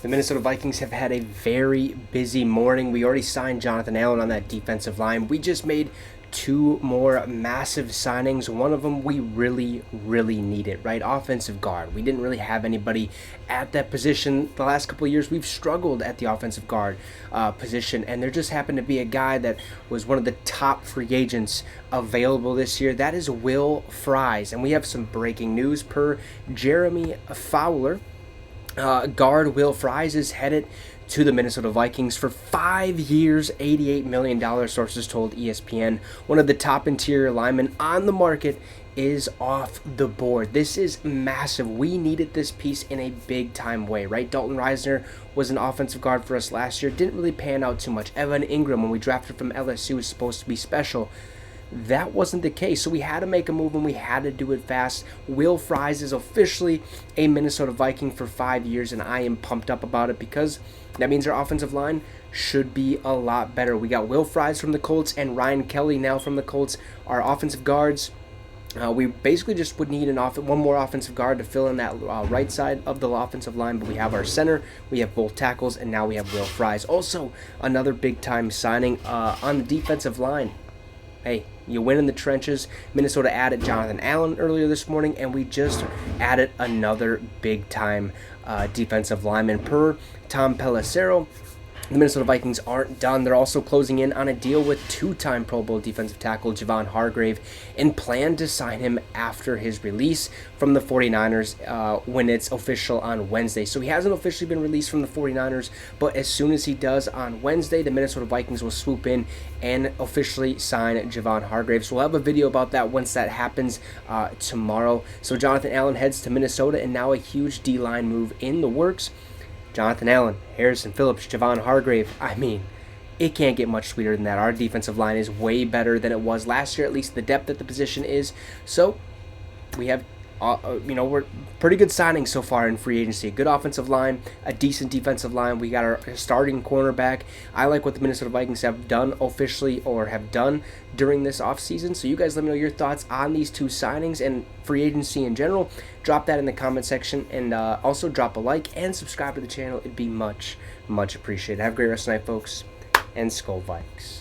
The Minnesota Vikings have had a very busy morning. We already signed Jonathan Allen on that defensive line. We just made two more massive signings. One of them we really needed, right? Offensive guard. We didn't really have anybody at that position. The last couple of years, we've struggled at the offensive guard position, and there just happened to be a guy that was one of the top free agents available this year. That is Will Fries, and we have some breaking news per Jeremy Fowler. Guard Will Fries is headed to the Minnesota Vikings for 5 years, $88 million, sources told ESPN. One of the top interior linemen on the market is off the board. This is massive. We needed this piece in a big-time way, right? Dalton Risner was an offensive guard for us last year. Didn't really pan out too much. Evan Ingram, when we drafted from LSU, was supposed to be special. That wasn't the case, so we had to make a move and we had to do it fast. Will Fries is officially a Minnesota Viking for 5 years, and I am pumped up about it because that means our offensive line should be a lot better. We got Will Fries from the Colts and Ryan Kelly now from the Colts. Our offensive guards, we basically just would need one more offensive guard to fill in that right side of the offensive line, but we have our center, we have both tackles, and now we have Will Fries. Also, another big-time signing on the defensive line. Hey, you win in the trenches. Minnesota added Jonathan Allen earlier this morning, and we just added another big-time defensive lineman. Per Tom Pelissero, the Minnesota Vikings aren't done. They're also closing in on a deal with two-time Pro Bowl defensive tackle Javon Hargrave and plan to sign him after his release from the 49ers when it's official on Wednesday. So he hasn't officially been released from the 49ers, but as soon as he does on Wednesday, the Minnesota Vikings will swoop in and officially sign Javon Hargrave. So we'll have a video about that once that happens tomorrow. So Jonathan Allen heads to Minnesota, and now a huge D-line move in the works. Jonathan Allen, Harrison Phillips, Javon Hargrave. I mean, it can't get much sweeter than that. Our defensive line is way better than it was last year, at least the depth at the position is. So we have, we're pretty good signings so far in free agency. A good offensive line, a decent defensive line. We got our starting cornerback. I like what the Minnesota Vikings have done officially or have done during this offseason. So you guys let me know your thoughts on these two signings and free agency in general. Drop that in the comment section, and also drop a like and subscribe to the channel. It'd be much appreciated. Have a great rest of the night, folks, and Skol Vikes.